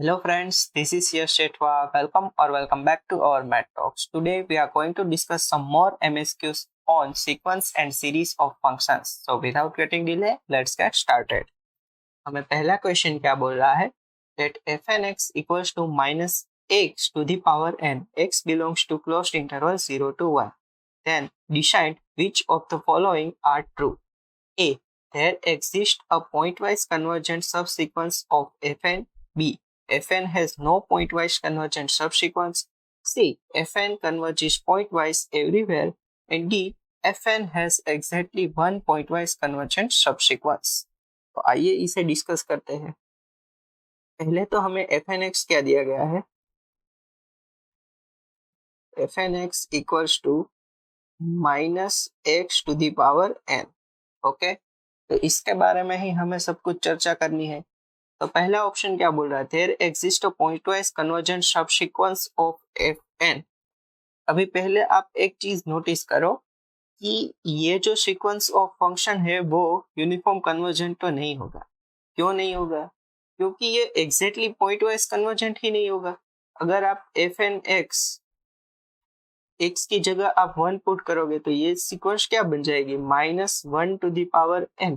Hello friends, this is Yash Shetwa. Welcome back to our Math Talks. Today we are going to discuss some more MSQs on sequence and series of functions. So without getting delay, let's get started. हमें पहला question क्या बोल रहा है? That fn x equals to minus x to the power n. X belongs to closed interval 0 to 1. Then decide which of the following are true. A. There exists a pointwise convergent subsequence of fn. B. Fn has no pointwise convergent subsequence. C. Fn converges pointwise everywhere. And D. Fn has exactly one pointwise convergent subsequence. तो आइए इसे discuss करते हैं। पहले तो हमें fnx क्या दिया गया है? fnx equals to minus x to the power n। Okay, तो इसके बारे में ही हमें सब कुछ चर्चा करनी है। तो पहला ऑप्शन क्या बोल रहा है? There exist a pointwise convergent subsequence of fn। अभी पहले आप एक चीज नोटिस करो कि ये जो सीक्वेंस ऑफ फंक्शन है वो यूनिफॉर्म कन्वर्जेंट तो नहीं होगा। क्यों नहीं होगा? क्योंकि ये एग्जैक्टली पॉइंटवाइज कन्वर्जेंट ही नहीं होगा। अगर आप fn x की जगह आप 1 पुट करोगे तो ये सीक्वेंस क्या बन जाएगी? -1 टू द पावर n,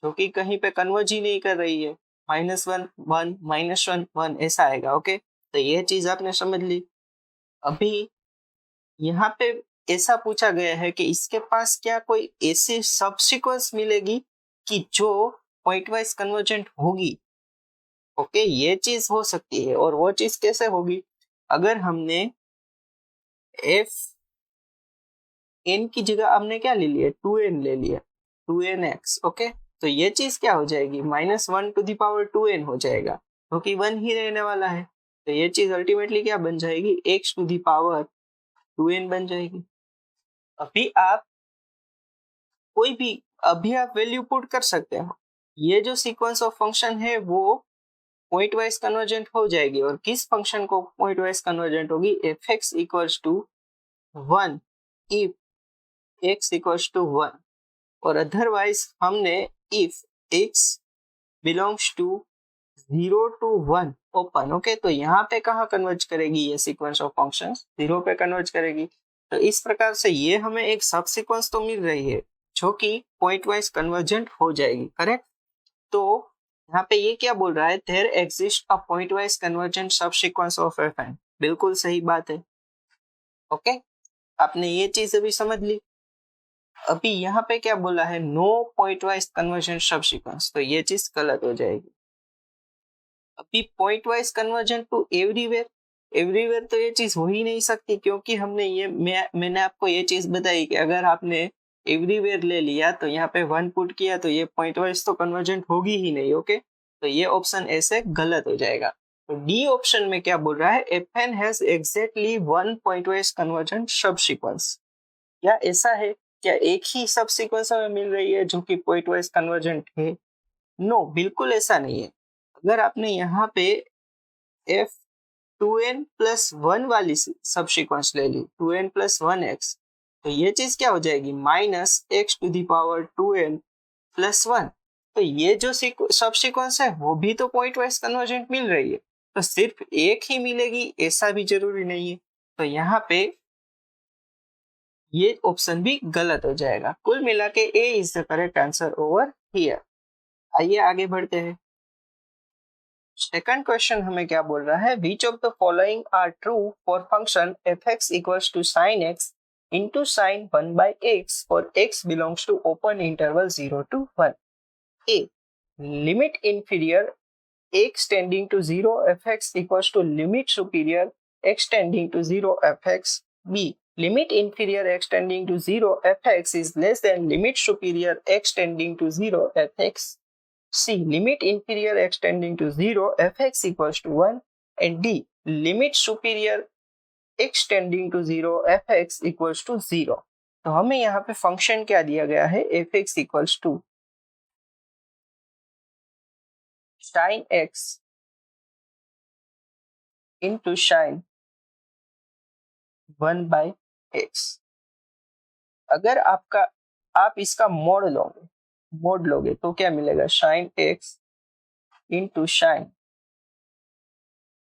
जो कि कहीं पे कन्वर्ज ही नहीं कर रही है। -1 1 -1 1 ऐसा आएगा। ओके, तो ये चीज आपने समझ ली। अभी यहाँ पे ऐसा पूछा गया है कि इसके पास क्या कोई ऐसी सबसीक्वेंस मिलेगी कि जो पॉइंटवाइज कन्वर्जेंट होगी। ओके, ये चीज हो सकती है। और वो चीज कैसे होगी? अगर हमने एफ एन की जगह हमने क्या ले लिया? 2n ले लिया, 2nx। ओके, तो ये चीज क्या हो जाएगी? -1 टू द पावर 2n हो जाएगा, क्योंकि 1 ही रहने वाला है। तो ये चीज अल्टीमेटली क्या बन जाएगी? x to the power 2n बन जाएगी। अभी आप कोई भी आप वैल्यू पुट कर सकते हो। ये जो सीक्वेंस ऑफ फंक्शन है वो पॉइंट वाइज कन्वर्जेंट हो जाएगी। और किस फंक्शन को पॉइंट वाइज कन्वर्जेंट होगी? fx equals to 1 if x equals to 1। और अदरवाइज हमने if x belongs to 0 to 1 open. Okay, तो यहाँ पे कहाँ कन्वर्ज करेगी ये सीक्वेंस ऑफ फंक्शंस? 0 पे कन्वर्ज करेगी। तो इस प्रकार से ये हमें एक सब सीक्वेंस तो मिल रही है जो कि पॉइंट वाइज कन्वर्जेंट हो जाएगी। करेक्ट? तो यहाँ पे ये क्या बोल रहा है? There exist a pointwise convergent subsequence of fn। बिल्कुल सही बात है। ओके, आपने ये चीज अभी समझ ली। अभी यहाँ पे क्या बोला है? No pointwise convergent subsequence, तो ये चीज गलत हो जाएगी। अभी pointwise convergent to everywhere तो ये चीज हो ही नहीं सकती, क्योंकि हमने मैंने आपको ये चीज बताई कि अगर आपने एवरीवेयर ले लिया तो यहाँ पे 1 पुट किया तो ये पॉइंट वाइज तो कन्वर्जेंट होगी ही नहीं। ओके, तो ये ऑप्शन ऐसे गलत हो जाएगा। तो डी ऑप्शन में क्या बोल रहा है? fn has exactly one point wise convergent सब सीक्वेंस। या ऐसा है क्या एक ही सब सीक्वेंस हमें मिल रही है जो कि पॉइंट वाइज कन्वर्जेंट है? नो, बिल्कुल ऐसा नहीं है। अगर आपने यहाँ पे f2n प्लस 1 वाली सब सीक्वेंस ले ली, 2n प्लस 1x, तो ये चीज क्या हो जाएगी? -x to the power 2n plus 1। तो ये जो सब सीक्वेंस है वो भी तो पॉइंट वाइज कन्वर्जेंट मिल रही है। तो सिर्फ एक ही मिलेगी ऐसा भी जरूरी नहीं है। तो यहाँ पे ये ऑप्शन भी गलत हो जाएगा। कुल मिला के A is the correct answer over here. आइए आगे बढ़ते हैं। सेकंड क्वेश्चन हमें क्या बोल रहा है? Which of the following are true for function fx equals to sin x into sin 1 by x for x belongs to open interval 0 to 1. A. Limit inferior x tending to 0 fx equals to limit superior x tending to 0 fx. B. Limit inferior x tending to 0 fx is less than limit superior x tending to 0 fx. C. Limit inferior x tending to 0 fx equals to 1. And D. Limit superior x tending to 0 fx equals to 0. तो हमें यहाँ पे function क्या दिया गया है? fx equals to sin x into sin 1 by x। अगर आप इसका मोड लोगे तो क्या मिलेगा? sin x into sin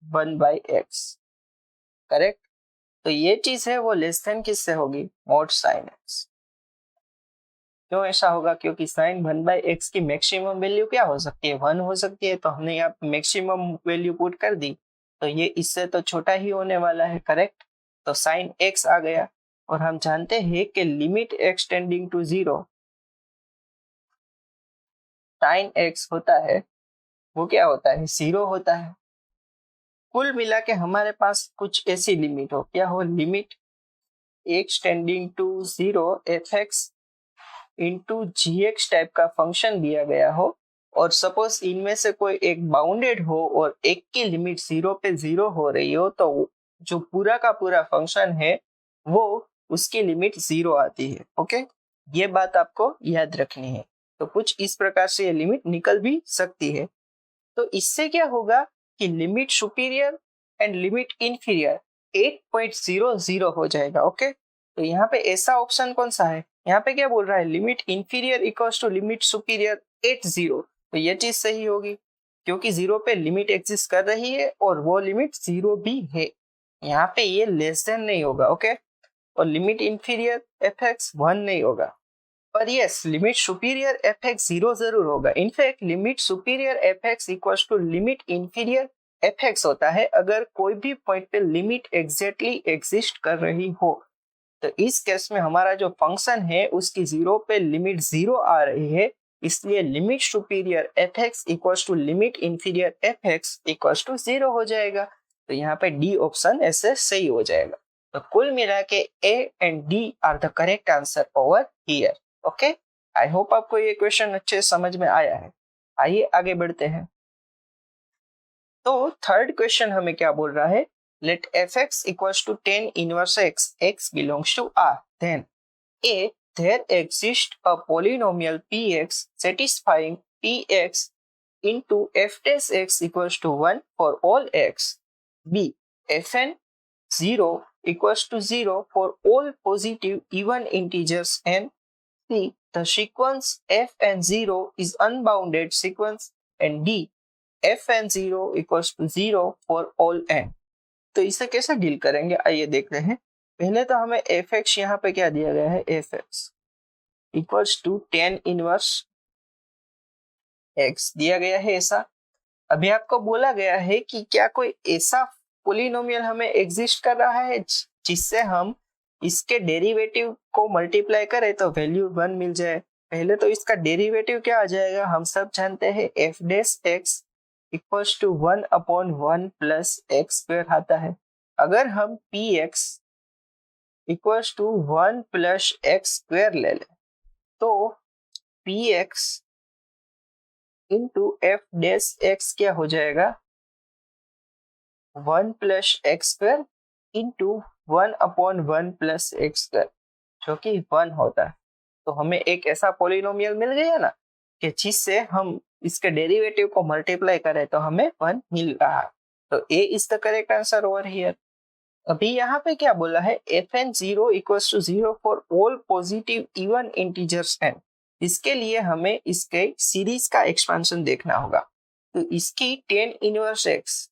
1/x, correct. तो ये चीज है वो लेस देन किससे होगी, mod sin x। क्यों ऐसा होगा, क्योंकि sin 1/x की मैक्सिमम वैल्यू क्या हो सकती है, 1 हो सकती है, तो हमने यहाँ मैक्सिमम वैल्यू पुट कर दी, तो ये इससे तो छोटा ही होने वाला है, करेक्ट। तो sin x आ गया, और हम जानते हैं कि limit x tending to 0 sin x होता है, वो क्या होता है, 0 होता है। कुल मिला के हमारे पास कुछ ऐसी लिमिट हो, क्या हो, limit x tending to 0 f(x) into gx type का फंक्शन दिया गया हो, और सपोज इनमें से कोई एक बाउंडेड हो और एक की लिमिट 0 पे 0 हो रही हो, तो जो पूरा का पूरा फंक्शन है वो उसकी लिमिट 0 आती है। ओके, ये बात आपको याद रखनी है। तो कुछ इस प्रकार से ये लिमिट निकल भी सकती है। तो इससे क्या होगा कि limit superior and limit inferior 8.00 हो जाएगा। ओके, तो यहाँ पे ऐसा ऑप्शन कौन सा है, यहाँ पे क्या बोल रहा है, limit inferior equals to limit superior 80, तो ये चीज सही होगी, क्योंकि 0 पे लिमिट एग्जिस्ट कर रही है और वो लिमिट 0 भी है। यहाँ पे ये लेस देन नहीं होगा, ओके, और लिमिट इंफीरियर f(x) 1 नहीं होगा, पर यस लिमिट सुपीरियर f(x) 0 जरूर होगा। In fact limit superior f(x) equals to limit inferior f(x) होता है अगर कोई भी पॉइंट पे लिमिट एग्जैक्टली एग्जिस्ट कर रही हो। तो इस केस में हमारा जो फंक्शन है उसकी 0 पे लिमिट 0 आ रही है, इसलिए limit superior f(x) equals to limit inferior f(x) equals to 0 हो जाएगा। तो यहाँ पे डी ऑप्शन ऐसे सही हो जाएगा। तो कुल मिला के A and D are the correct answer over here. Okay, I hope आपको ये क्वेश्चन अच्छे समझ में आया है। आइए आगे बढ़ते हैं। तो थर्ड क्वेश्चन हमें क्या बोल रहा है, let f(x) equals to tan inverse x, x belongs to R, then a there exists a polynomial px satisfying px into f dash x equals to 1 for all x, b fn 0 equals to 0 for all positive even integers, and c the sequence f and 0 is unbounded sequence, and d fn0 equals to 0 for all n। तो इसे कैसे deal करेंगे, आइए देखते हैं। पहले तो हमें f(x) यहाँ पे क्या दिया गया है, f(x) equals to tan inverse x दिया गया है ऐसा। अभी आपको बोला गया है कि क्या कोई ऐसा पोलिनोमियल हमें एग्जिस्ट कर रहा है जिससे हम इसके डेरिवेटिव को मल्टीप्लाई करें तो वैल्यू 1 मिल जाए। पहले तो इसका डेरिवेटिव क्या आ जाएगा, हम सब जानते हैं f dash x equals to 1/1 plus x square आता है। अगर हम px equals to 1 plus x square ले लें तो px into f dash x क्या हो जाएगा, 1 plus x square into 1/1 plus x square, जो कि 1 होता है। तो हमें एक ऐसा पोलिनोमियल मिल गया ना कि जिससे हम इसके डेरिवेटिव को मल्टीप्लाई करें तो हमें 1 मिल रहा है। तो A is the correct answer over here. अभी यहाँ पे क्या बोला है, fn0 equals to 0 for all positive even integers n। इसके लिए हमें इसके सीरीज का एक्सपेंशन देखना होगा। तो इसकी tan इनवर्स x,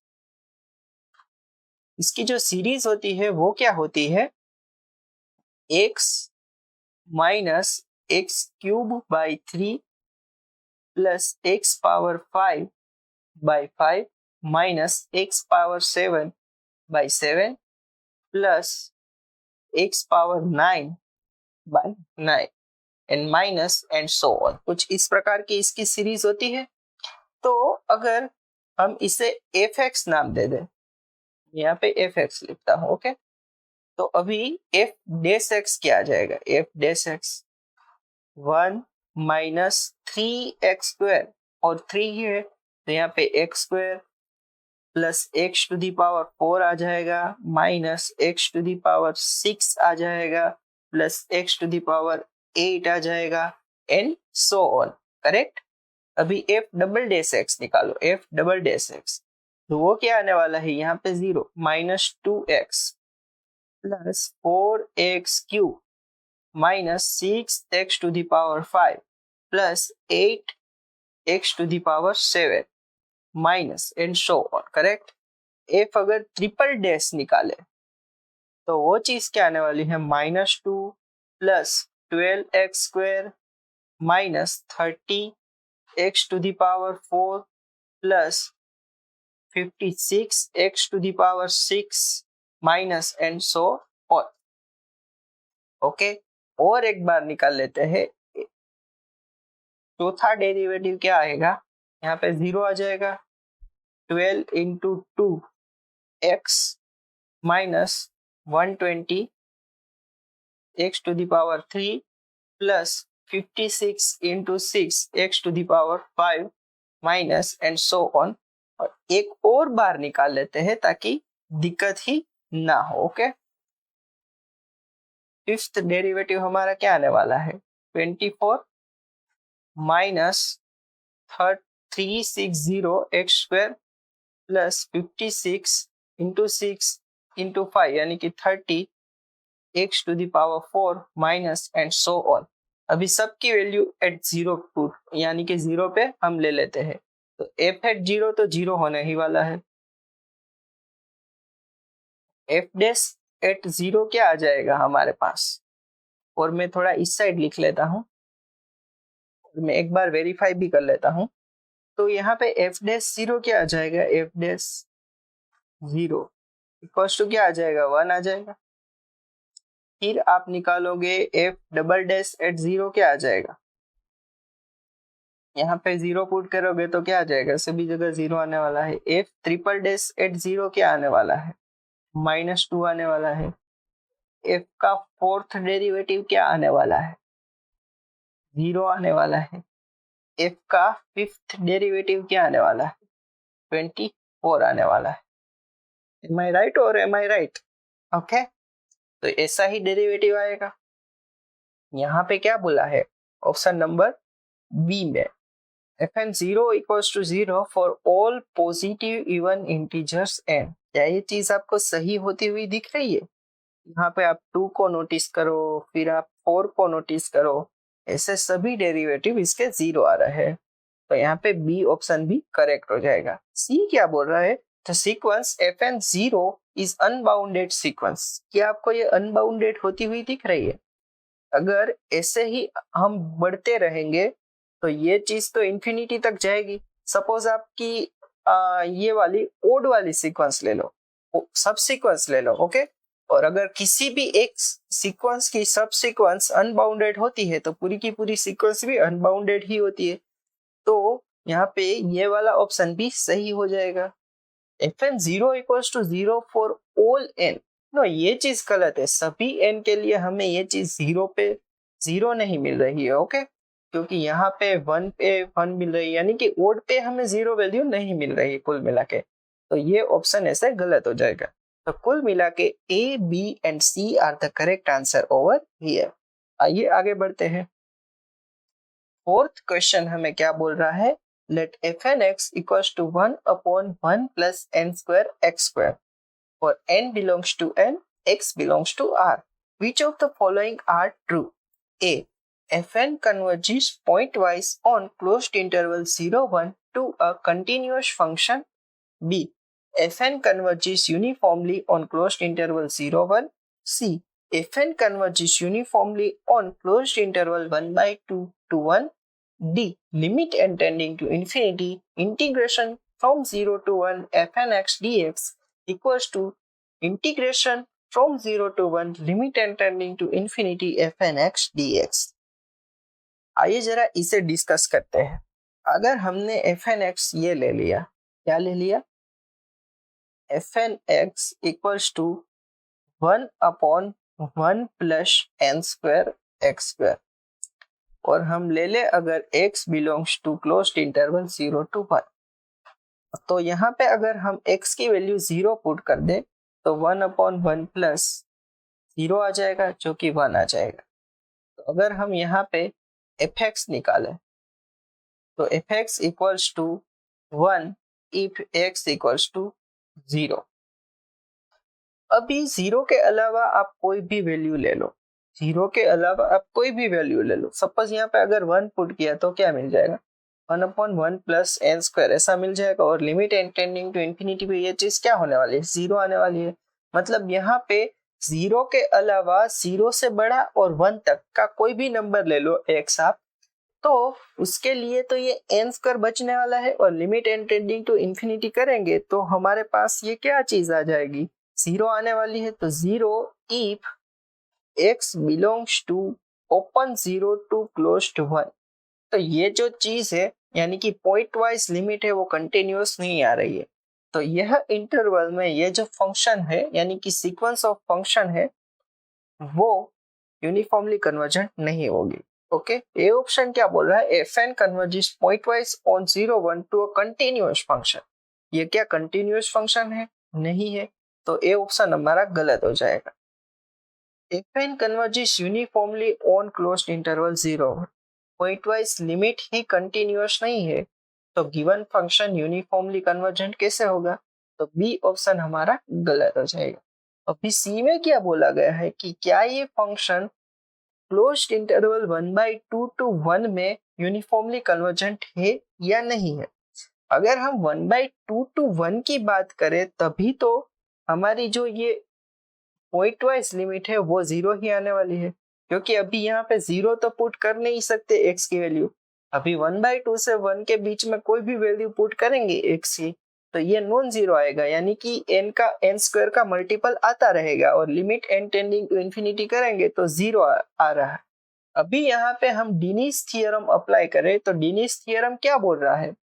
इसकी जो सीरीज होती है वो क्या होती है, x minus x cube by 3 plus x power 5 by 5 minus x power 7 by 7 plus x power 9 by 9 and minus and so on. कुछ इस प्रकार की इसकी सीरीज होती है। तो अगर हम इसे f(x) नाम दे दें, यहाँ पे f(x) लिखता हूँ, ओके। तो अभी f डैश x क्या आ जाएगा, f dash x 1 minus 3x square, और 3 ही है तो यहाँ पे x square plus x to the power 4 आ जाएगा, minus x to the power 6 आ जाएगा, plus x to the power 8 आ जाएगा, एंड सो ऑन, करेक्ट। अभी f डबल डैश x निकालो, f डबल डैश x, तो वो क्या आने वाला है, यहाँ पे 0 minus 2x plus 4x cube minus 6x to the power 5 plus 8x to the power 7 minus and so on, correct. F अगर ट्रिपल डैश निकाले तो वो चीज क्या आने वाली है, -2 plus 12x² minus 30x⁴ plus 56x⁶ minus and so on. Okay, और एक बार निकाल लेते हैं। चौथा डेरिवेटिव क्या आएगा, यहाँ पे 0 आ जाएगा। 12 into 2x minus 120 x⁴ plus 56 into 6 x⁵ minus and so on. और एक और बार निकाल लेते हैं ताकि दिक्कत ही ना हो। ओके, फिफ्थ डेरिवेटिव हमारा क्या आने वाला है, 24 minus 360x² plus 56 into 6 into 5 यानी कि 30x⁴ minus and so on. अभी सबकी वैल्यू एट 0 पुट यानी कि 0 पे हम ले लेते हैं, तो f एट 0 तो 0 होने ही वाला है। f डैश एट 0 क्या आ जाएगा हमारे पास, और मैं थोड़ा इस साइड लिख लेता हूँ, मैं एक बार वेरीफाई भी कर लेता हूँ। तो यहाँ पे f डैश 0 क्या आ जाएगा, f डैश 0 इक्वल्स टू क्या आ जाएगा, 1 आ जाएगा। फिर आप निकालोगे f डबल डैश एट 0 क्या आ जाएगा, यहाँ पे 0 पुट करोगे तो क्या आ जाएगा, सभी जगह 0 आने वाला है। f ट्रिपल डैश एट 0 क्या आने वाला है, -2 आने वाला है। f का फोर्थ डेरिवेटिव क्या आने वाला है, 0 आने वाला है। f का फिफ्थ डेरिवेटिव क्या आने वाला है, 24 आने वाला है। Am I right or am I right? Okay, तो ऐसा ही डेरिवेटिव आएगा। यहाँ पे क्या बोला है, ऑप्शन नंबर बी में fn 0 equals to 0 for all positive even integers n। क्या ये चीज आपको सही होती हुई दिख रही है? यहाँ पे आप 2 को नोटिस करो, फिर आप 4 को नोटिस करो, ऐसे सभी डेरिवेटिव इसके 0 आ रहे हैं, तो यहाँ पे बी ऑप्शन भी करेक्ट हो जाएगा। सी क्या बोल रहा है, the sequence fn 0 is unbounded sequence. क्या आपको ये अनबाउंडेड होती हुई दिख रही है? अगर ऐसे ही हम बढ़ते रहेंगे तो ये चीज तो इंफिनिटी तक जाएगी। सपोज आपकी ये वाली ओड वाली सीक्वेंस ले लो, सब सीक्वेंस ले लो, ओके। और अगर किसी भी एक सीक्वेंस की सब सीक्वेंस अनबाउंडेड होती है तो पूरी की पूरी सीक्वेंस भी अनबाउंडेड ही होती है। तो यहाँ पे ये वाला ऑप्शन भी सही हो जाएगा। fn 0 equals to 0 for all n। No, ये चीज गलत है। सभी n के लिए हमें ये चीज 0 पे 0 नहीं मिल रही है, ओके। क्योंकि यहाँ पे 1 पे 1 मिल रही है, यानी कि ओड पे हमें 0 वैल्यू नहीं मिल रही है कुल मिला के, तो ये ऑप्शन ऐसे गलत हो जाएगा। तो कुल मिला के A, B and C are the correct answer over here. आइए आगे बढ़ते हैं। फोर्थ क्वेश्चन हमें क्या बोल रहा है, late fn x equals to 1/1 plus n² x²। For n belongs to n, x belongs to R. Which of the following are true? A. fn converges pointwise on closed interval 0, 1 to a continuous function. B. fn converges uniformly on closed interval 0, 1. C. fn converges uniformly on closed interval 1/2 to 1. D. Limit n tending to infinity, integration from 0 to 1 fn x dx equals to integration from 0 to 1 limit n tending to infinity fn x dx। आइए जरा इसे discuss करते हैं। अगर हमने fn x ये ले लिया, क्या ले लिया, fn x equals to 1/1 plus n² x², और हम ले ले अगर x belongs to closed interval 0 to 1, तो यहाँ पे अगर हम x की वैल्यू 0 पुट कर दे तो 1/1 प्लस 0 आ जाएगा जो कि 1 आ जाएगा। तो अगर हम यहाँ पे fx निकालें तो fx equals to 1 if x equals to 0। अभी 0 के अलावा आप कोई भी वैल्यू ले लो, 0 के अलावा आप कोई भी वैल्यू ले लो। सपोज यहाँ पे अगर 1 पुट किया तो क्या मिल जाएगा, 1/1 प्लस एन स्क्वायर ऐसा मिल जाएगा, और limit n tending to infinity पे ये चीज क्या होने वाली है, 0 आने वाली है। मतलब यहाँ पे 0 के अलावा 0 से बड़ा और 1 तक का कोई भी नंबर ले लो एक्स आप, तो उसके लिए तो ये एन स्क्वायर बचने वाला है, और limit n tending to infinity करेंगे तो हमारे पास ये क्या चीज आ जाएगी, 0 आने वाली है। तो 0 if x belongs to open 0 to close to 1, तो ये जो चीज है यानी कि पॉइंट वाइज लिमिट है वो कंटिन्यूअस नहीं आ रही है, तो यह इंटरवल में ये जो फंक्शन है यानी कि सीक्वेंस ऑफ फंक्शन है वो यूनिफॉर्मली कन्वर्जेंट नहीं होगी। ओके, ये ऑप्शन क्या बोल रहा है, f n converges pointwise on 0 1 to a continuous function. ये क्या कंटिन्यूअस फंक्शन है, नहीं है, तो ए ऑप्शन हमारा गलत हो जाएगा। F n converges uniformly on closed interval 0 pointwise limit ही कंटिन्यूअस नहीं है, तो गिवन फंक्शन यूनिफॉर्मली कन्वर्जेंट कैसे होगा, तो बी ऑप्शन हमारा गलत हो जाएगा। अभी सी में क्या बोला गया है कि क्या ये फंक्शन क्लोज्ड इंटरवल 1/2 टू 1 में यूनिफॉर्मली कन्वर्जेंट है या नहीं है। अगर हम 1/2 टू 1 की बात करें तभी तो हमारी जो ये पॉइंट वाइज लिमिट है वो 0 ही आने वाली है, क्योंकि अभी यहाँ पे 0 तो पुट कर नहीं सकते x की वैल्यू, अभी 1/2 से 1 के बीच में कोई भी वैल्यू पुट करेंगे x की तो ये नॉन जीरो आएगा, यानी कि n का n स्क्वायर का मल्टीपल आता रहेगा, और limit n tending to infinity करेंगे तो 0 आ रहा है। अभी यहाँ पे हम डिनीज थियरम अप्लाई करें तो डिनीज थियरम क्या बोल रहा है,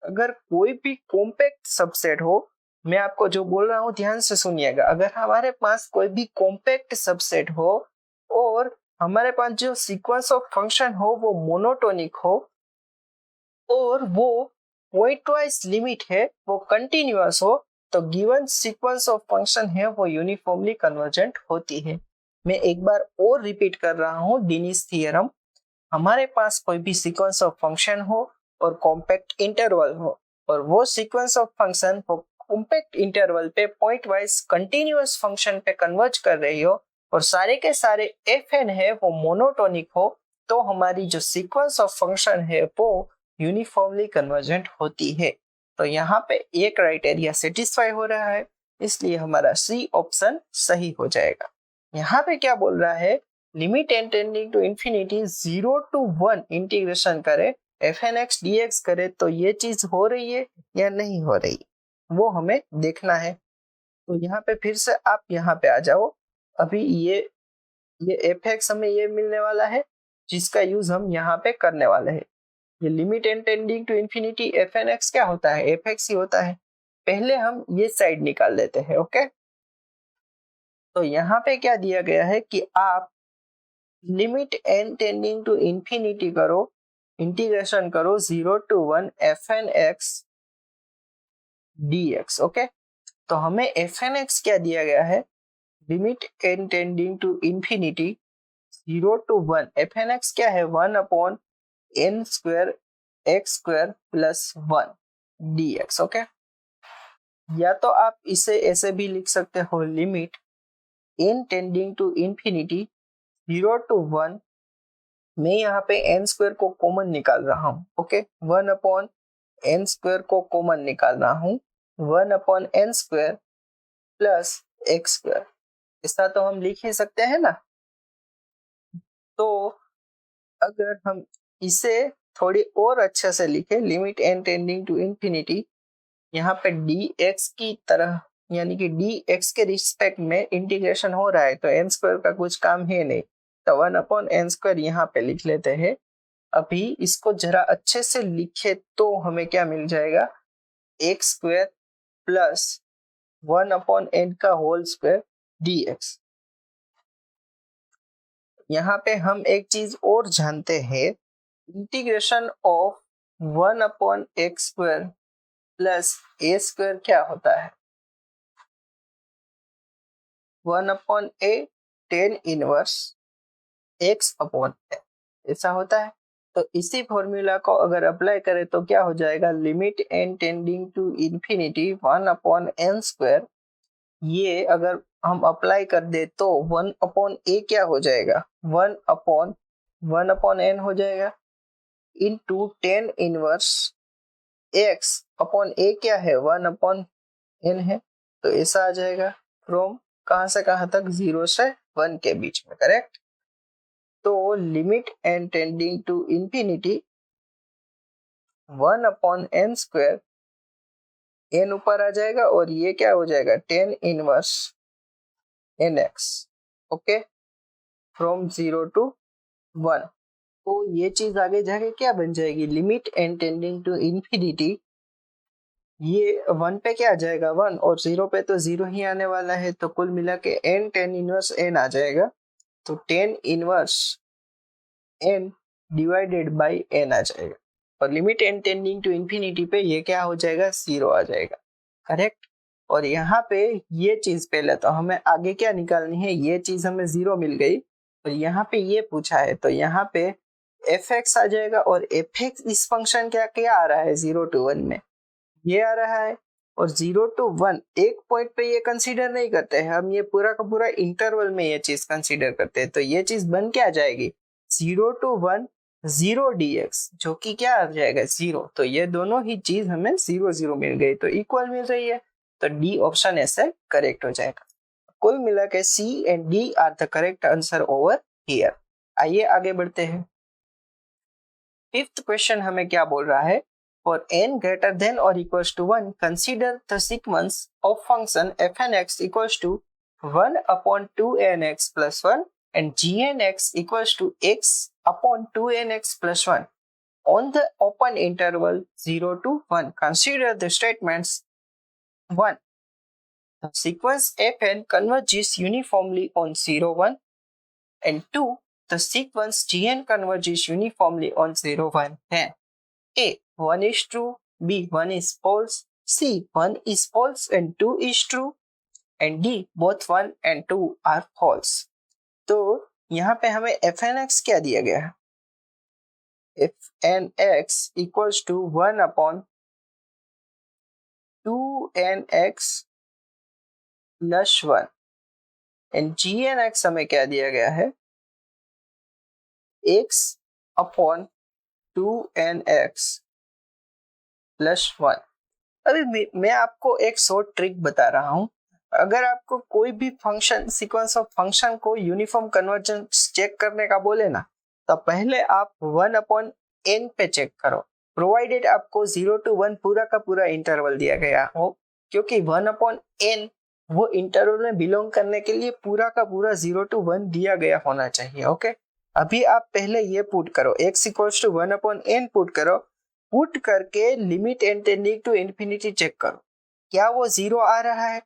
अगर कोई भी कॉम्पैक्ट सबसेट हो, मैं आपको जो बोल रहा हूँ ध्यान से सुनिएगा, अगर हमारे पास कोई भी कॉम्पैक्ट सबसेट हो और हमारे पास जो सीक्वेंस ऑफ फंक्शन हो वो मोनोटोनिक हो और वो पॉइंट वाइज लिमिट है वो कंटिन्यूअस हो, तो गिवन सीक्वेंस ऑफ फंक्शन है वो यूनिफॉर्मली कन्वर्जेंट होती है। मैं एक बार और रिपीट कर रहा हूँ डिनीज थियरम, हमारे पास कोई भी सीक्वेंस ऑफ फंक्शन हो और कॉम्पैक्ट इंटरवल हो, और वो सीक्वेंस ऑफ फंक्शन को कॉम्पैक्ट इंटरवल पे पॉइंट वाइज कंटिन्यूअस फंक्शन पे कन्वर्ज कर रही हो और सारे के सारे एफ एन है वो मोनोटोनिक हो, तो हमारी जो सीक्वेंस ऑफ फंक्शन है वो यूनिफॉर्मली कन्वर्जेंट होती है। तो यहाँ पे ये क्राइटेरिया सेटिस्फाई हो रहा है, इसलिए हमारा सी ऑप्शन सही हो जाएगा। यहाँ पे क्या बोल रहा है, limit n tending to infinity 0 to 1 integration करे f n x d x करे, तो ये चीज हो रही है या नहीं हो रही वो हमें देखना है। तो यहाँ पे फिर से आप यहाँ पे आ जाओ, अभी ये एफ एक्स हमें ये मिलने वाला है जिसका यूज हम यहाँ पे करने वाले हैं। ये limit n tending to infinity f n x क्या होता है, एफ एक्स ही होता है। पहले हम ये साइड निकाल लेते हैं। ओके, तो यहाँ पे क्या दिया गया है कि आप limit n tending to infinity करो, इंटीग्रेशन करो 0 to 1 f n x d x. Okay, तो हमें एफ एन एक्स क्या दिया गया है, limit n tending to infinity 0 to 1 f n x क्या है, 1/n square x square plus 1 d x. Okay, या तो आप इसे ऐसे भी लिख सकते हो, limit n tending to infinity 0 to 1, मैं यहाँ पे एन स्क्वायर को कॉमन निकाल रहा हूँ। ओके, 1/n स्क्वायर को कॉमन निकाल रहा हूँ, 1/n square plus x square, ऐसा तो हम लिख ही सकते हैं ना। तो अगर हम इसे थोड़ी और अच्छे से लिखे, limit n tending to infinity, यहाँ पे डी एक्स की तरह यानी कि डी एक्स के रिस्पेक्ट में इंटीग्रेशन हो रहा है तो एन स्क्वायर का कुछ काम है नहीं, तो 1/n स्क्वायर यहाँ पे लिख लेते हैं। अभी इसको जरा अच्छे से लिखे तो हमें क्या मिल जाएगा, एक्स स्क्वायर प्लस 1/n का होल स्क्वायर डी एक्स। यहाँ पे हम एक चीज और जानते हैं, integration of 1/x square plus A square क्या होता है, 1/a tan इनवर्स x/a, ऐसा होता है। तो इसी फॉर्मूला को अगर अप्लाई करें तो क्या हो जाएगा, limit n tending to infinity 1/n square, ये अगर हम अप्लाई कर दे तो 1/a क्या हो जाएगा, 1/n हो जाएगा। Into tan inverse x upon a क्या है 1/n है, तो ऐसा आ जाएगा फ्रॉम कहां से कहां तक 0 से 1 के बीच में, करेक्ट। तो limit n tending to infinity 1/n², n ऊपर आ जाएगा और ये क्या हो जाएगा 10 inverse nx, okay, from 0 to 1। तो ये चीज आगे जाके क्या बन जाएगी, limit n tending to infinity, ये 1 पे क्या आ जाएगा 1 और 0 पे तो 0 ही आने वाला है, तो कुल मिला के n 10 इनवर्स n आ जाएगा। तो 10 inverse n divided by n आ जाएगा और limit n tending to infinity पे ये क्या हो जाएगा 0 आ जाएगा, करेक्ट। और यहाँ पे ये चीज पहले तो हमें आगे क्या निकालनी है, ये चीज हमें 0 मिल गई और यहाँ पे ये पूछा है, तो यहाँ पे fx आ जाएगा और fx इस फंक्शन क्या क्या आ रहा है 0 to 1 में, ये आ रहा है। और 0 to 1 एक पॉइंट पे ये कंसीडर नहीं करते हैं हम, ये पूरा का पूरा इंटरवल में ये चीज कंसीडर करते हैं, तो ये चीज बन के आ जाएगी 0 to 1 0 dx, जो कि क्या आ जाएगा 0। तो ये दोनों ही चीज हमें 0 0 मिल गई, तो इक्वल मिल रही है, तो डी ऑप्शन ऐसे करेक्ट हो जाएगा। कुल मिला के C and D are the correct answer over here. आइए आगे बढ़ते हैं। फिफ्थ क्वेश्चन हमें क्या बोल रहा है, for n greater than or equals to 1, consider the sequence of function fnx equals to 1/2nx plus 1 and gnx equals to x/2nx plus 1 on the open interval 0 to 1. Consider the statements. 1. The sequence fn converges uniformly on 0, 1 and 2. The sequence gn converges uniformly on 0, 1 है। A 1 is true, B 1 is false, C 1 is false and 2 is true, and D both 1 and 2 are false। तो यहाँ पे हमें fnx क्या दिया गया है, fnx equals to 1/2nx plus 1 and gnx हमें क्या दिया गया है x/2nx plus 1। अभी मैं आपको एक शॉर्ट ट्रिक बता रहा हूं, अगर आपको कोई भी फंक्शन सीक्वेंस ऑफ फंक्शन को यूनिफॉर्म कन्वर्जेंस चेक करने का बोले ना, तो पहले आप 1/n पे चेक करो, प्रोवाइडेड आपको 0 to 1 पूरा का पूरा इंटरवल दिया गया हो, क्योंकि 1/n वो इंटरवल में बिलोंग करने के लिए पूरा का पूरा 0 to 1 दिया गया होना चाहिए, ओके। अभी आप पहले ये पुट करो, x equals to 1/n put करो, पुट करके limit n tending to infinity check करो, क्या वो 0 आ रहा है,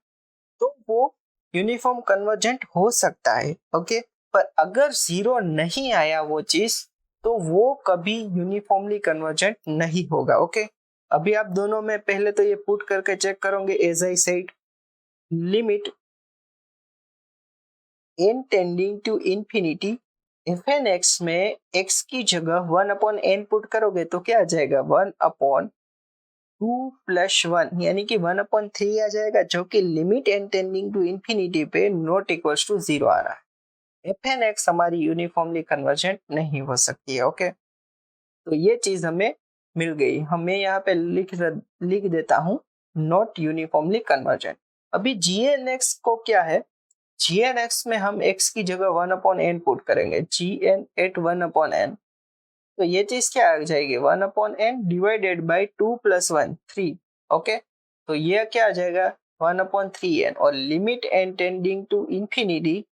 तो वो यूनिफॉर्म कन्वर्जेंट हो सकता है, ओके। पर अगर 0 नहीं आया वो चीज, तो वो कभी यूनिफॉर्मली कन्वर्जेंट नहीं होगा, ओके। अभी आप दोनों में पहले तो ये पुट करके चेक करोगे, as I said limit n tending to infinity fnx में x की जगह 1/n पुट करोगे तो क्या आ जाएगा 1/2 plus 1 यानी कि 1/3 आ जाएगा, जो कि limit n tending to infinity पे नॉट इक्वल्स टू 0 आ रहा है। fnx हमारी यूनिफॉर्मली कन्वर्जेंट नहीं हो सकती है, ओके। तो ये चीज हमें मिल गई, हमें यहाँ पे लिख देता हूँ नॉट यूनिफॉर्मली कन्वर्जेंट। अभी gnx को क्या है, gnx में हम x की जगह 1/n पुट करेंगे, gn at 1/n, तो ये चीज क्या आ जाएगी 1/n डिवाइडेड बाय 2 + 1 3, ओके। तो ये क्या आ जाएगा 1/3n और limit n tending to infinity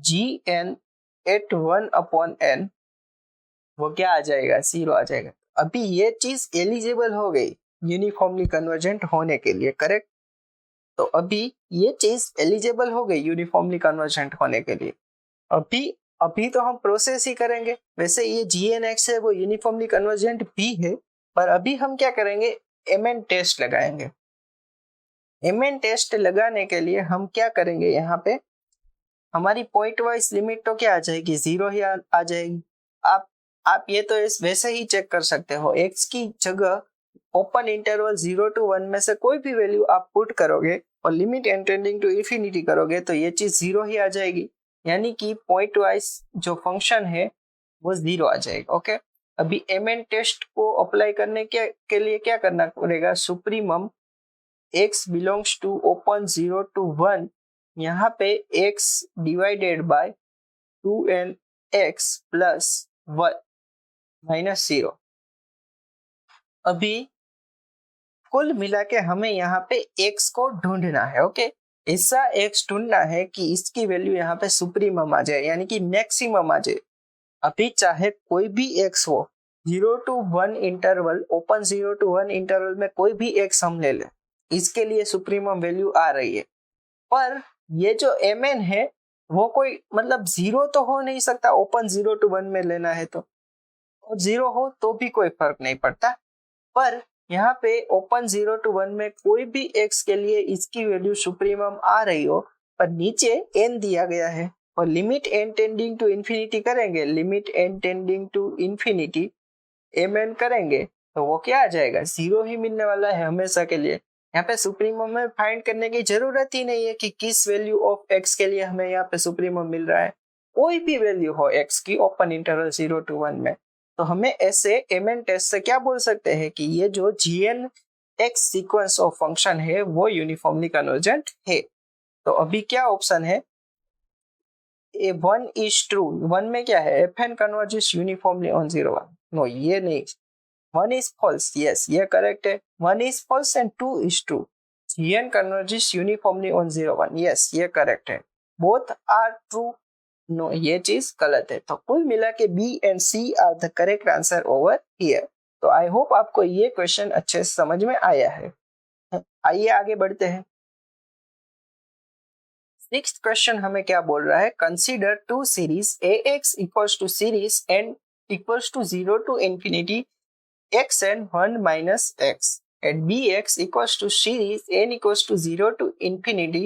gn at 1/n वो क्या आ जाएगा 0 आ जाएगा। अभी ये चीज एलिजिबल हो गई यूनिफॉर्मली कन्वर्जेंट होने के लिए, करेक्ट। तो अभी ये चीज एलिजिबल हो गई यूनिफॉर्मली कन्वर्जेंट होने के लिए। अभी तो हम प्रोसेस ही करेंगे, वैसे ये gnx है वो यूनिफॉर्मली कन्वर्जेंट भी है, पर अभी हम क्या करेंगे mn टेस्ट लगाएंगे। mn टेस्ट लगाने के लिए हम क्या करेंगे, यहाँ पे हमारी पॉइंट वाइज लिमिट तो क्या आ जाएगी 0 ही आ जाएगी। आप ये तो वैसे ही चेक कर सकते हो, x की जगह ओपन इंटरवल 0 to 1 में से कोई भी वैल्यू आप पुट करोगे और limit n tending to infinity करोगे तो ये चीज 0 ही आ जाएगी, यानी कि पॉइंट वाइज जो फंक्शन है वो 0 आ जाएगा, ओके। अभी mn टेस्ट को अप्लाई करने के लिए क्या करना पड़ेगा, supremum x belongs to open 0 to 1, यहाँ पे x divided by 2nx plus 1 minus 0। अभी कुल मिला के हमें यहाँ पे x को ढूंढना है। ओके, ऐसा x ढूंढना है कि इसकी वैल्यू यहाँ पे सुप्रीमम आ जाए, यानी कि मैक्सिमम आ जाए। अभी चाहे कोई भी x हो, 0 to 1 interval, open 0 to 1 interval में कोई भी x हम ले लें, इसके लिए सुप्रीमम वैल्यू आ रही है। पर ये जो mn है वो कोई मतलब 0 तो हो नहीं सकता, ओपन 0 to 1 में लेना है तो, और 0 हो तो भी कोई फर्क नहीं पड़ता। पर यहाँ पे ओपन 0 to 1 में कोई भी x के लिए इसकी वैल्यू सुप्रीमम आ रही हो, पर नीचे n दिया गया है और limit n tending to infinity करेंगे, limit n tending to infinity mn करेंगे तो वो क्या आ जाएगा, 0 ही मिलने वाला है हमेशा के लिए। यहाँ पे सुप्रीमम में फाइंड करने की जरूरत ही नहीं है कि किस वैल्यू ऑफ x के लिए हमें यहाँ पे सुप्रीमम मिल रहा है, कोई भी वैल्यू हो x की ओपन इंटरवल 0 to 1 में, तो हमें ऐसे mn टेस्ट से क्या बोल सकते हैं कि ये जो gn x sequence of function है वो यूनिफॉर्मली कन्वर्जेंट है। तो अभी क्या ऑप्शन है, ए 1 इज ट्रू, 1 में क्या है, fn converges uniformly on 0 1, no ये नहीं, 1 is false, yes ये करेक्ट है, 1 is false and 2 is true, gn converges uniformly on 0 1, yes ये करेक्ट है, both are true, नो ये चीज गलत है। तो कुल मिला के B and C are the correct answer over here. तो आई होप आपको ये क्वेश्चन अच्छे से समझ में आया है। आइए आगे बढ़ते हैं। नेक्स्ट क्वेश्चन हमें क्या बोल रहा है, consider two series AX equals to series n equals to 0 to infinity xn 1 minus x and bx equals to series n equals to 0 to infinity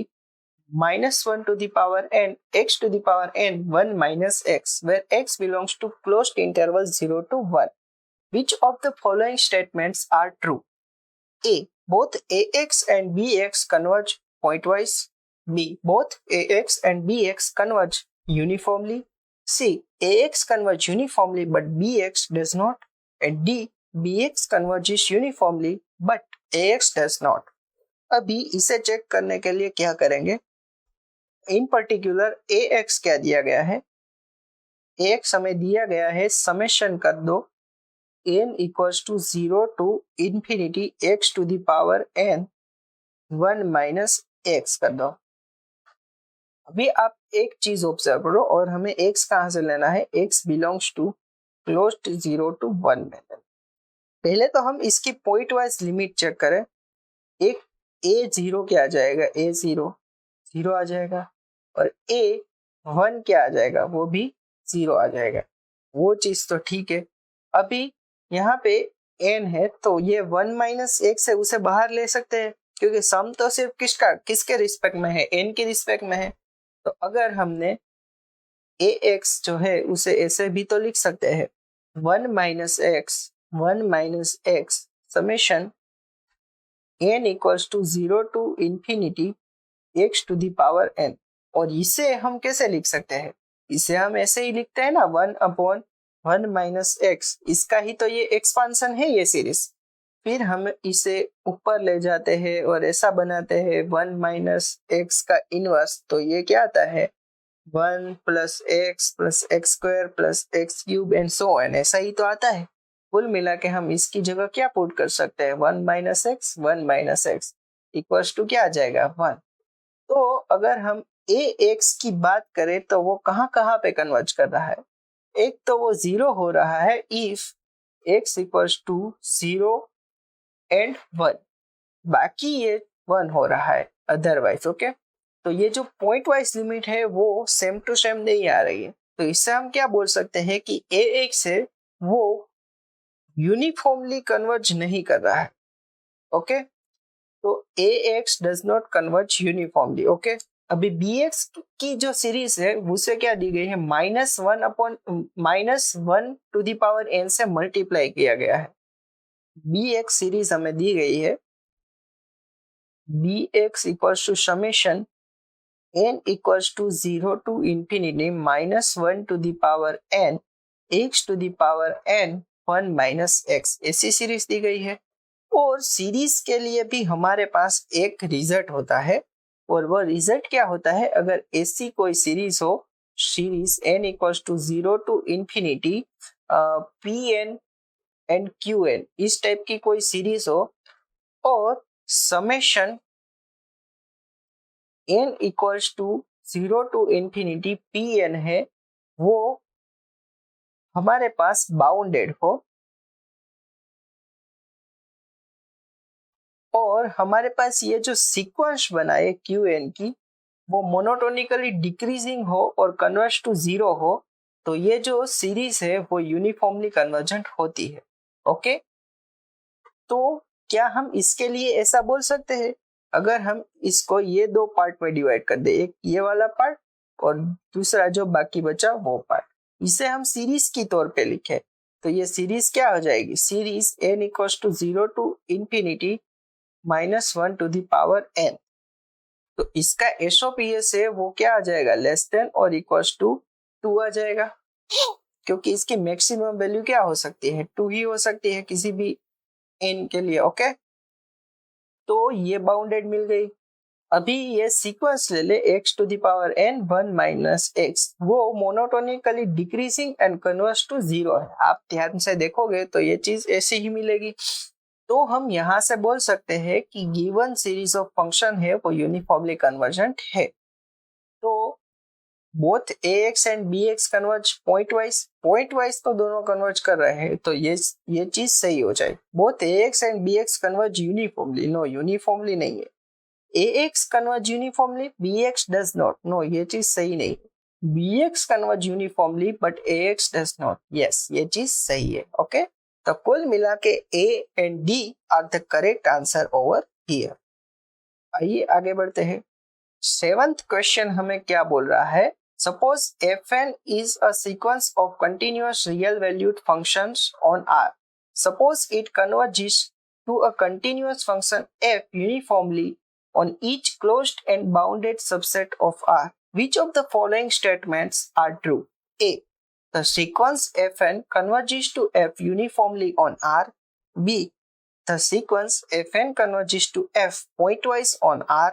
minus 1 to the power n x to the power n 1 minus x, where x belongs to closed interval 0 to 1. Which of the following statements are true? A. Both ax and bx converge pointwise. B. Both ax and bx converge uniformly. C. ax converge uniformly but bx does not. And D. bx converges uniformly but ax does not. अभी इसे check करने के लिए क्या करेंगे, इन particular ax क्या दिया गया है, ax हमें दिया गया है, समेशन कर दो n equals to 0 to infinity x to the power n 1 minus x कर दो। अभी आप एक चीज ऑब्जर्व करो, और हमें x कहाँ से लेना है, x belongs to closed 0 to 1 में। पहले तो हम इसकी पॉइंट वाइज लिमिट चेक करें, एक a0 क्या आ जाएगा, a0 0 आ जाएगा, और a1 क्या आ जाएगा, वो भी 0 आ जाएगा, वो चीज तो ठीक है। अभी यहाँ पे n है तो ये 1 माइनस x है, उसे बाहर ले सकते हैं क्योंकि सम तो सिर्फ किसके रिस्पेक्ट में है, n के रिस्पेक्ट में है। तो अगर हमने ax जो है उसे ऐसे भी तो लिख सकते हैं, 1 minus x summation n equals to 0 to infinity x to the power n। और इसे हम कैसे लिख सकते हैं, इसे हम ऐसे ही लिखते हैं ना, 1 upon 1 माइनस x, इसका ही तो ये एक्सपांशन है ये सीरीज। फिर हम इसे ऊपर ले जाते हैं और ऐसा बनाते हैं 1 माइनस x का इनवर्स, तो ये क्या आता है 1 plus x square plus x cube and so on, ऐसा ही तो आता है। कुल मिला के हम इसकी जगह क्या पुट कर सकते हैं, 1 माइनस x इक्वल्स टू क्या आ जाएगा 1। तो अगर हम ax की बात करें तो वो कहाँ पे कन्वर्ज कर रहा है, एक तो वो 0 हो रहा है if x equals to 0 and 1, बाकी ये 1 हो रहा है अदरवाइज। ओके, तो ये जो पॉइंट वाइज लिमिट है वो सेम टू सेम नहीं आ रही है, तो इससे हम क्या बोल सकते हैं कि ax है वो यूनिफॉर्मली कन्वर्ज नहीं कर रहा है। ओके, तो ax does not converge uniformly. Okay, अभी bx की जो सीरीज है उसे क्या दी गई है, -1 टू द पावर n से मल्टीप्लाई किया गया है। bx सीरीज हमें दी गई है, bx equals to summation n equals to 0 to infinity -1 to the power n x to the power n 1 minus x, ऐसी सीरीज दी गई है। और सीरीज के लिए भी हमारे पास एक रिजल्ट होता है, और वो रिजल्ट क्या होता है, अगर ऐसी कोई सीरीज हो, series n equals to 0 to infinity p n and q n, इस टाइप की कोई सीरीज हो, और summation n equals to 0 to infinity p n है, वो हमारे पास बाउंडेड हो, और हमारे पास ये जो सीक्वेंस बना है क्यू एन की, वो मोनोटोनिकली डिक्रीजिंग हो और कन्वर्ज टू 0 हो, तो ये जो सीरीज है वो यूनिफॉर्मली कन्वर्जेंट होती है। ओके, तो क्या हम इसके लिए ऐसा बोल सकते हैं, अगर हम इसको ये दो पार्ट में डिवाइड कर दे, एक ये वाला पार्ट और दूसरा जो बाकी बचा वो पार्ट, इसे हम सीरीज की तौर पे लिखे, तो ये सीरीज क्या हो जाएगी, series n equals to 0 to infinity -1 to the power n। तो इसका एसओपीएस है वो क्या आ जाएगा, लेस देन और इक्वल्स टू 2 आ जाएगा, क्योंकि इसकी मैक्सिमम वैल्यू क्या हो सकती है, 2 ही हो सकती है किसी भी n के लिए। ओके, तो ये बाउंडेड मिल गई। अभी ये सीक्वेंस ले ले x to the power n 1 minus x, वो monotonically decreasing and converge to 0 है। आप ध्यान से देखोगे तो ये चीज ऐसी ही मिलेगी। तो हम यहाँ से बोल सकते हैं कि गिवन सीरीज ऑफ फंक्शन है वो यूनिफॉर्मली कन्वर्जेंट है। तो both ax and bx converge point wise तो दोनों कन्वर्ज कर रहे हैं, तो ये चीज सही हो जाए। Both ax and bx converge uniformly, no uniformly नहीं है। ax converge uniformly, bx does not, no ये चीज सही नहीं है। bx converge uniformly but ax does not, yes ये चीज सही है। ओके, तो कुल मिला के a and d are the correct answer over here. आइए आगे बढ़ते हैं। 7th क्वेश्चन हमें क्या बोल रहा है, suppose fn is a sequence of continuous real valued functions on R. Suppose it converges to a continuous function f uniformly on each closed and bounded subset of R. Which of the following statements are true? A. The sequence fn converges to f uniformly on R. B. The sequence fn converges to f pointwise on R.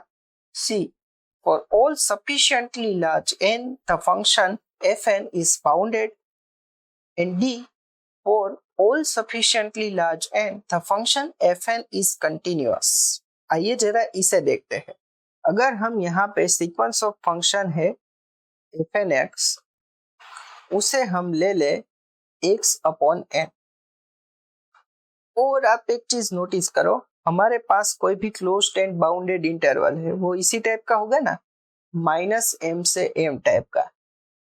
C. For all sufficiently large n, the function fn is bounded. And D. For all sufficiently large n, the function fn is continuous. आइए जरा इसे देखते हैं। अगर हम यहाँ पे sequence of function है fnx, उसे हम ले ले x अपॉन n, और आप एक चीज नोटिस करो, हमारे पास कोई भी क्लोज्ड एंड बाउंडेड इंटरवल है वो इसी टाइप का होगा ना, -m से m टाइप का,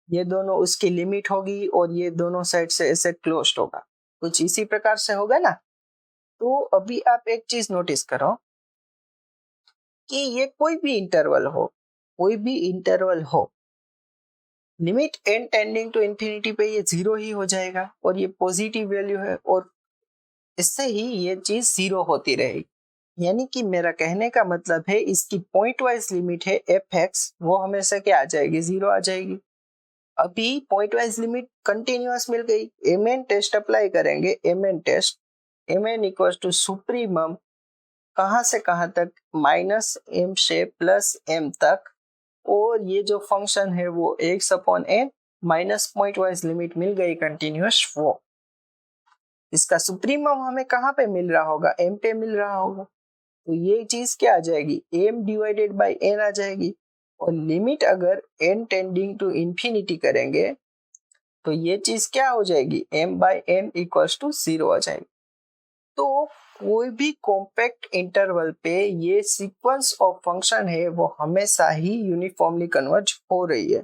ये दोनों उसकी लिमिट होगी और ये दोनों साइड से ऐसे क्लोज्ड होगा, कुछ इसी प्रकार से होगा ना। तो अभी आप एक चीज नोटिस करो कि ये कोई भी इंटरवल हो, limit n tending to infinity पे ये 0 ही हो जाएगा, और ये पॉजिटिव वैल्यू है, और इससे ही ये चीज 0 होती रहेगी। यानी कि मेरा कहने का मतलब है इसकी पॉइंट वाइज लिमिट है fx, वो हमेशा क्या आ जाएगी, 0 आ जाएगी। अभी पॉइंट वाइज लिमिट कंटिन्यूअस मिल गई, mn टेस्ट अप्लाई करेंगे, mn test, mn equals to supremum कहां से कहां तक, -m से +m तक, और ये जो फंक्शन है वो x upon n minus pointwise limit मिल गई कंटिन्यूअस, वो इसका सुप्रीमम हमें कहां पे मिल रहा होगा, m पे मिल रहा होगा, तो ये चीज क्या आ जाएगी, m डिवाइडेड बाई n आ जाएगी। और लिमिट अगर n टेंडिंग टू इंफिनिटी करेंगे तो ये चीज क्या हो जाएगी, m by n equals to 0 आ जाएगी। तो कोई भी कॉम्पैक्ट इंटरवल पे ये सीक्वेंस ऑफ फंक्शन है वो हमेशा ही यूनिफॉर्मली कन्वर्ज हो रही है।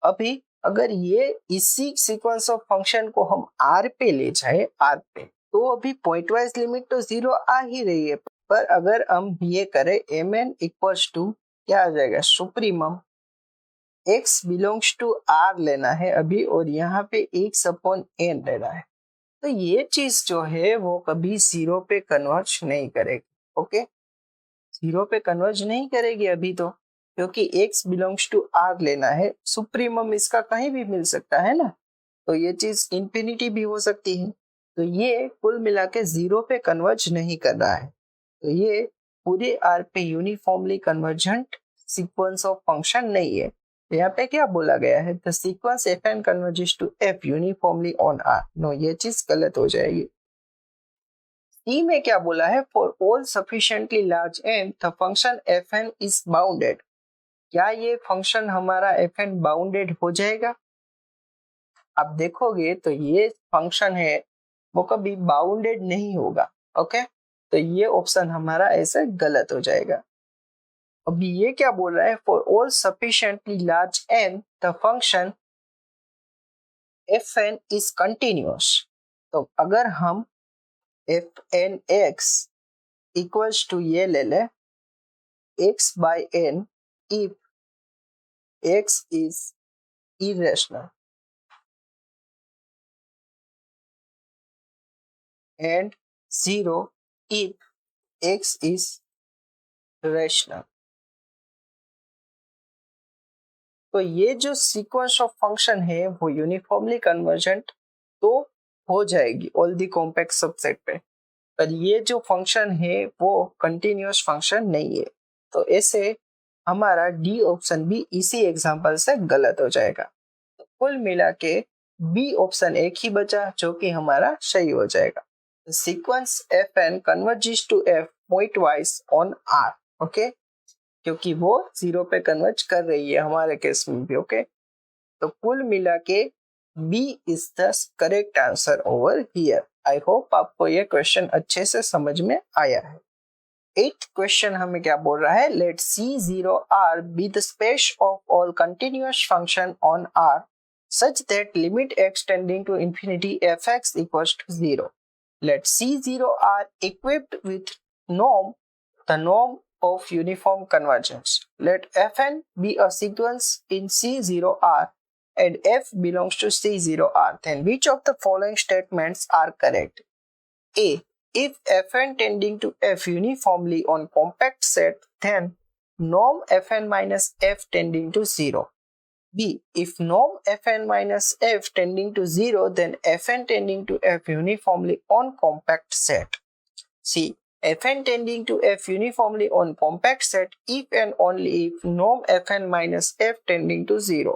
अभी अगर ये इसी सीक्वेंस ऑफ फंक्शन को हम r पे ले जाए, r पे, तो अभी पॉइंट वाइज लिमिट तो 0 आ ही रही है, पर अगर हम ये करें mn इक्वल्स टू क्या आ जाएगा, supremum x belongs to r लेना है अभी, और यहाँ पे x अपॉन n लेना है, तो ये चीज जो है वो कभी 0 पे कन्वर्ज नहीं करेगी। ओके, 0 पे कन्वर्ज नहीं करेगी अभी तो, क्योंकि x बिलोंग्स टू r लेना है, सुप्रीमम इसका कहीं भी मिल सकता है ना, तो ये चीज इंफिनिटी भी हो सकती है। तो ये कुल मिला के 0 पे कन्वर्ज नहीं कर रहा है। तो ये पूरे आर पे uniformly convergent sequence of function नहीं है। यहाँ पे क्या बोला गया है, the sequence f n converges to f uniformly on R. No, ये चीज गलत हो जाएगी। सी में क्या बोला है, for all sufficiently large n the function f n is bounded. क्या ये फंक्शन हमारा एफ एन बाउंडेड हो जाएगा? आप देखोगे तो ये फंक्शन है वो कभी बाउंडेड नहीं होगा। ओके, तो ये ऑप्शन हमारा ऐसे गलत हो जाएगा। अभी ये क्या बोल रहा है, for all sufficiently large n the function f n is continuous. तो अगर हम f n x equals to ये ले ले x by n if x is irrational and 0 if x is rational। तो ये जो सीक्वेंस ऑफ फंक्शन है वो यूनिफॉर्मली कन्वर्जेंट तो हो जाएगी ऑल दी कॉम्पैक्ट सबसेट पे, पर ये जो फंक्शन है वो कंटिन्यूअस फंक्शन नहीं है। तो ऐसे हमारा डी ऑप्शन भी इसी एग्जांपल से गलत हो जाएगा। तो कुल मिला के बी ऑप्शन एक ही बचा जो कि हमारा सही हो जाएगा। Sequence f n converges to f pointwise on R. Okay, क्योंकि वो 0 पे कन्वर्ज कर रही है हमारे केस में भी। ओके, तो कुल मिला के B is the correct answer over here. I hope आपको ये क्वेश्चन अच्छे से समझ में आया है। 8th क्वेश्चन हमें क्या बोल रहा है, let C0R be the space of all continuous function on R such that limit x tending to infinity fx equals to 0. Let C0R equipped with norm, the norm of uniform convergence. Let Fn be a sequence in C0R and f belongs to C0R. Then which of the following statements are correct? A. If Fn tending to f uniformly on compact set, then norm Fn minus f tending to 0. B. If norm Fn minus f tending to 0, then Fn tending to f uniformly on compact set. C. Fn tending to f uniformly on compact set if and only if norm Fn minus f tending to 0.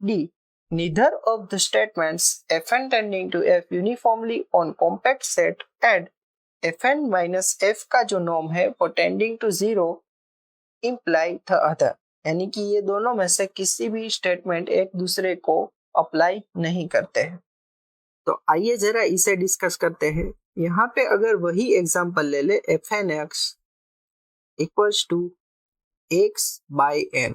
D. Neither of the statements Fn tending to f uniformly on compact set and Fn minus f का जो norm है वो tending to 0 imply the other। यानी कि ये दोनों में से किसी भी स्टेटमेंट एक दूसरे को अप्लाई नहीं करते हैं। तो आइए जरा इसे डिस्कस करते हैं। यहाँ पे अगर वही एग्जांपल ले ले f n x equals to x by n,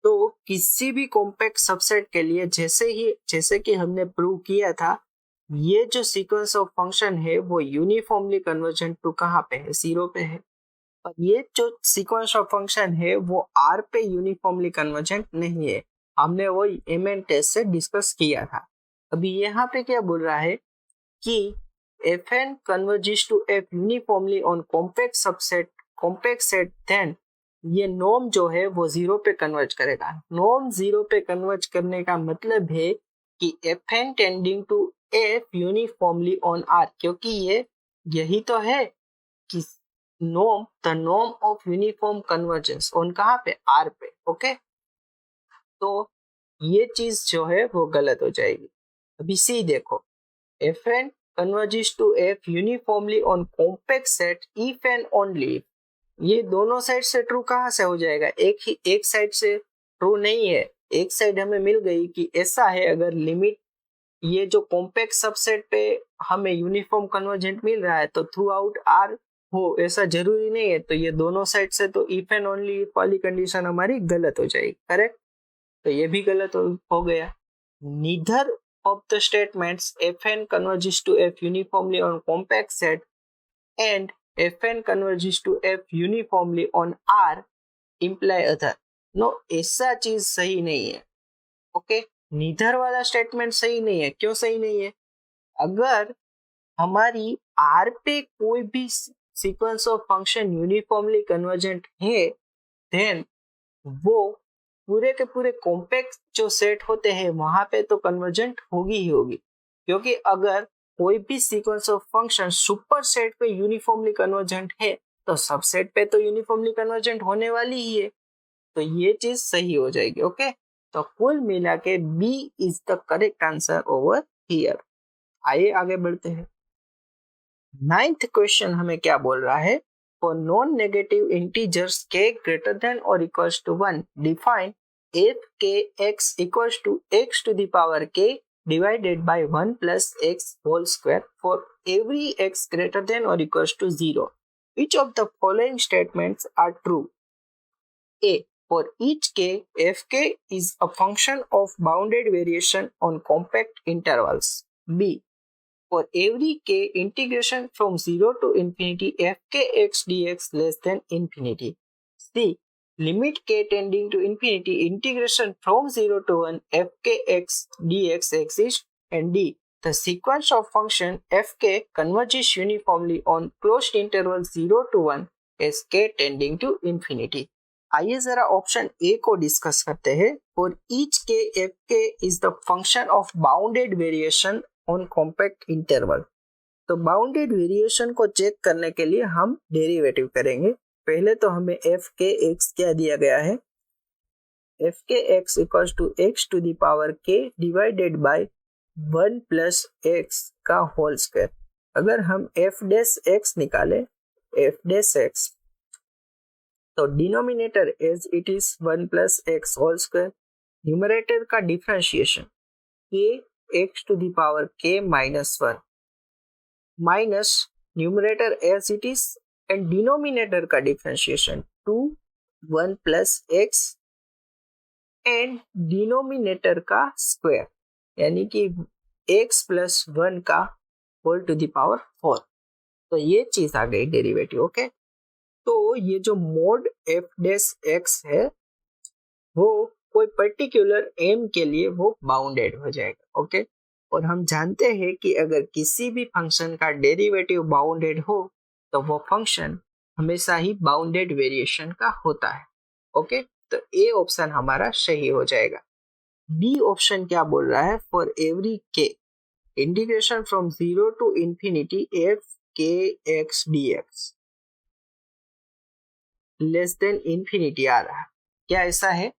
तो किसी भी कॉम्पैक्ट सबसेट के लिए जैसे कि हमने प्रूव किया था, ये जो सीक्वेंस ऑफ फंक्शन है वो यूनिफॉर्मली कन्वर्जेंट टू कहाँ पे है, 0 पे है। और ये जो सीक्वेंस ऑफ फंक्शन है वो आर पे यूनिफॉर्मली कन्वर्जेंट नहीं है। हमने वो एमएन टेस्ट से डिस्कस किया था। अभी यहाँ पे क्या बोल रहा है कि f n converges to f uniformly on compact set then ये नॉर्म जो है वो 0 पे कन्वर्ज करेगा। नॉर्म 0 पे कन्वर्ज करने का मतलब है कि f n tending to f uniformly on R, क्योंकि ये यही तो है कि norm, the norm of uniform convergence on कहाँ पे, R पे। ओके, तो ये चीज जो है वो गलत हो जाएगी। अभी सी देखो, f n converges to f uniformly on compact set if and only. ये दोनों साइड से ट्रू कहाँ से हो जाएगा, एक साइड से ट्रू नहीं है। एक साइड हमें मिल गई कि ऐसा है, अगर लिमिट ये जो कॉम्पैक्ट सबसेट पे हमें यूनिफॉर्म कन्वर्जेंट मिल रहा है तो थ्रू आउट आर हो, ऐसा जरूरी नहीं है। तो ये दोनों साइड से तो इफ एंड ओनली इफ वाली कंडीशन हमारी गलत हो जाएगी। करेक्ट, तो ये भी गलत हो गया। Neither of the statements f n converges to f uniformly on compact set and f n converges to f uniformly on R imply other. No, ऐसा चीज सही नहीं है। ओके, नीदर वाला स्टेटमेंट सही नहीं है। क्यों सही नहीं है? अगर हमारी आर पे कोई भी sequence of function uniformly convergent है, देन वो पूरे के पूरे कॉम्पैक्ट जो सेट होते हैं वहां पे तो कन्वर्जेंट होगी ही होगी। क्योंकि अगर कोई भी sequence of function super set पे यूनिफॉर्मली कन्वर्जेंट है तो सबसेट पे तो यूनिफॉर्मली कन्वर्जेंट होने वाली ही है, तो ये चीज सही हो जाएगी। ओके, तो कुल मिला के B is the correct answer over here. आइए आगे बढ़ते हैं। 9th क्वेश्चन हमें क्या बोल रहा है, फॉर नॉन नेगेटिव इंटीजर्स के ग्रेटर देन और इक्वल्स टू 1 डिफाइन एफ के x equals to x to the power k divided by 1 plus x whole square for every x greater than or equals to 0. Which of the following statements are true? A. For each k, fk is a function of bounded variation on compact intervals. B. For every k, integration from 0 to infinity fkx dx less than infinity. C. Limit k tending to infinity, integration from 0 to 1 fkx dx exists. And D. The sequence of function fk converges uniformly on closed interval 0 to 1 as k tending to infinity. आइए जरा option A को discuss करते हैं। For each के F के is the function of bounded variation on compact interval. तो bounded variation को check करने के लिए हम डेरिवेटिव करेंगे। पहले तो हमें एफ के एक्स क्या दिया गया है, एफ के x equals to x to the power k divided by 1 plus x का होल स्क्वायर। अगर हम एफ डैश एक्स निकाले, एफ डैश एक्स, तो denominator as it is 1 plus x whole square, numerator का differentiation k x to the power k minus 1 minus numerator as it is and denominator का differentiation 2 1 plus x and denominator का square यानी कि x plus 1 का whole to the power 4। तो ये चीज आ गई डेरिवेटिव। ओके, तो ये जो मोड एफ डैश एक्स है वो कोई पर्टिकुलर एम के लिए वो बाउंडेड हो जाएगा। ओके, और हम जानते हैं कि अगर किसी भी फंक्शन का डेरिवेटिव बाउंडेड हो तो वो फंक्शन हमेशा ही बाउंडेड वेरिएशन का होता है। ओके, तो ए ऑप्शन हमारा सही हो जाएगा। बी ऑप्शन क्या बोल रहा है, for every k integration from 0 to infinity f के x d x less than infinity आ रहा है। क्या ऐसा है?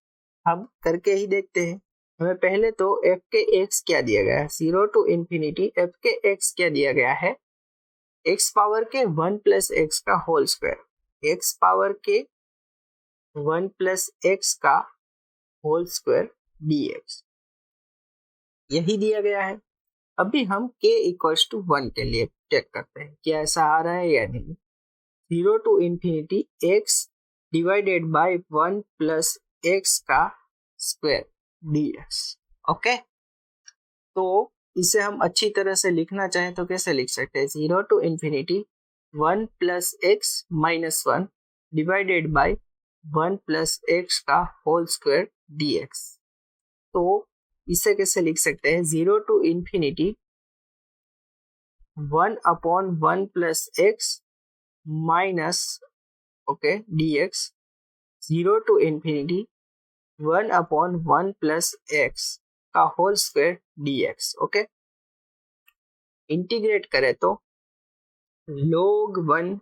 हम करके ही देखते हैं। हमें पहले तो एफ के एक्स क्या दिया गया है, 0 टू इंफिनिटी एफ के एक्स क्या दिया गया है, एक्स पावर के 1 प्लस एक्स का होल स्क्वायर, एक्स पावर के 1 प्लस एक्स का होल स्क्वायर dx, यही दिया गया है। अभी हम k इक्वल्स टू 1 के लिए चेक करते हैं क्या ऐसा आ रहा है या नहीं। 0 to infinity x divided by 1 plus x का स्क्वायर dx। ओके, तो इसे हम अच्छी तरह से लिखना चाहें तो कैसे लिख सकते हैं, 0 to infinity 1 plus x minus 1 divided by 1 plus x का होल स्क्वायर dx। तो इसे कैसे लिख सकते हैं, 0 to infinity 1 upon 1 plus x minus okay dx, 0 to infinity 1 upon 1 plus x का whole square dx। Okay, integrate करें तो log 1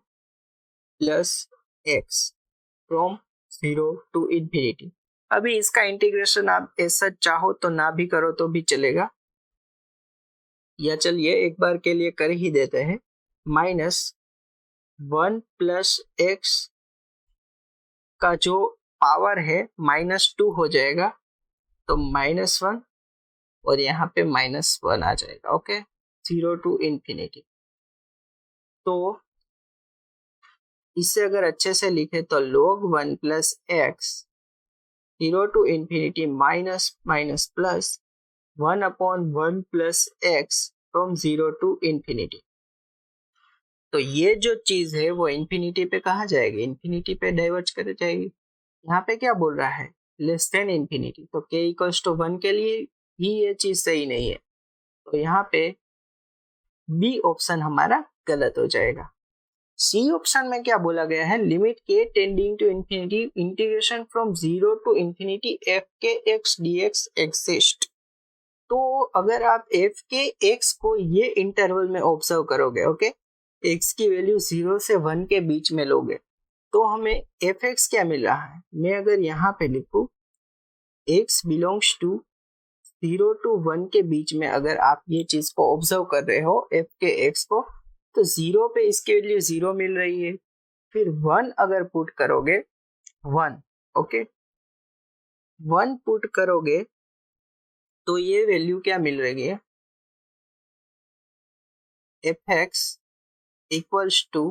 plus x from 0 to infinity. अभी इसका इंटीग्रेशन आप ऐसा चाहो तो ना भी करो तो भी चलेगा, या चलिए एक बार के लिए कर ही देते हैं। माइनस 1 प्लस एक्स का जो पावर है -2 हो जाएगा, तो -1 और यहाँ पे -1 आ जाएगा। Okay, 0 to infinity. तो इसे अगर अच्छे से लिखे तो log 1 plus x 0 to infinity minus minus plus 1 upon 1 plus x from 0 to infinity. तो ये जो चीज है वो इंफिनिटी पे कहाँ जाएगी, इंफिनिटी पे डाइवर्ज कर जाएगी। यहाँ पे क्या बोल रहा है, लेस देन इंफिनिटी, तो k इक्वल्स टू 1 के लिए भी ये चीज सही नहीं है। तो यहाँ पे बी ऑप्शन हमारा गलत हो जाएगा। सी ऑप्शन में क्या बोला गया है, limit k tending to infinity, integration from 0 to infinity f के x dx एग्जिस्ट। तो अगर आप f के x को ये इंटरवल में ऑब्जर्व करोगे, ओके, x की वैल्यू 0 से 1 के बीच में लोगे तो हमें fx क्या मिल रहा है। मैं अगर यहाँ पे लिखूं x बिलोंग्स टू 0 to 1 के बीच में, अगर आप ये चीज को ऑब्जर्व कर रहे हो f के x को, तो 0 पे इसकी वैल्यू 0 मिल रही है। फिर 1 अगर पुट करोगे 1, ओके, 1 पुट करोगे तो ये वैल्यू क्या मिल रही है, fx equals to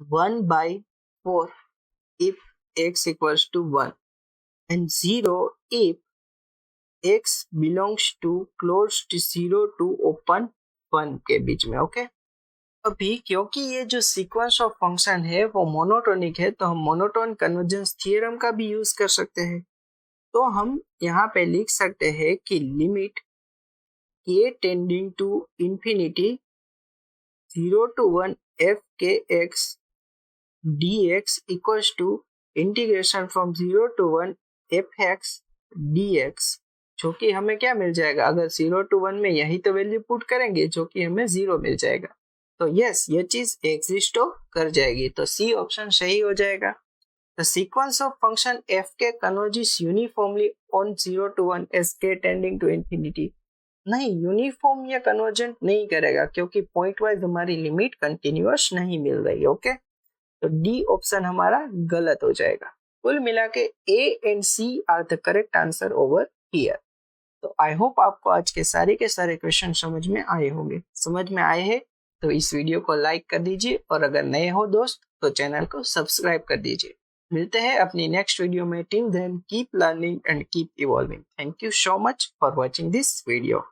1/4 if x equals to 1 and 0 if x belongs to close to 0 to open 1 के बीच में, ओके। अभी क्योंकि ये जो सीक्वेंस ऑफ फंक्शन है वो मोनोटोनिक है, तो हम मोनोटोन कन्वर्जेंस थ्योरम का भी यूज कर सकते हैं। तो हम यहाँ पे लिख सकते हैं कि limit k tending to infinity 0 to 1 f के x dx equals to integration from 0 to 1 fx dx, जो कि हमें क्या मिल जाएगा, अगर 0 to 1 में यही तो वैल्यू पुट करेंगे जो कि हमें 0 मिल जाएगा। तो यस, ये चीज एग्जिस्ट कर जाएगी, तो सी ऑप्शन सही हो जाएगा। The sequence of function f के converges uniformly on 0 to 1 as k tending to infinity. नहीं, यूनिफॉर्म या कन्वर्जेंट नहीं करेगा क्योंकि पॉइंट वाइज हमारी लिमिट कंटिन्यूअस नहीं मिल रही, ओके। तो डी ऑप्शन हमारा गलत हो जाएगा। कुल मिला के A and C are the correct answer over here. तो आई होप आपको आज के सारे क्वेश्चन समझ में आए होंगे। समझ में आए हैं तो इस वीडियो को लाइक कर दीजिए और अगर नए हो दोस्त तो चैनल को सब्सक्राइब कर दीजिए। मिलते हैं अपनी नेक्स्ट वीडियो में। Till then keep learning and keep evolving. Thank you so much for watching this video.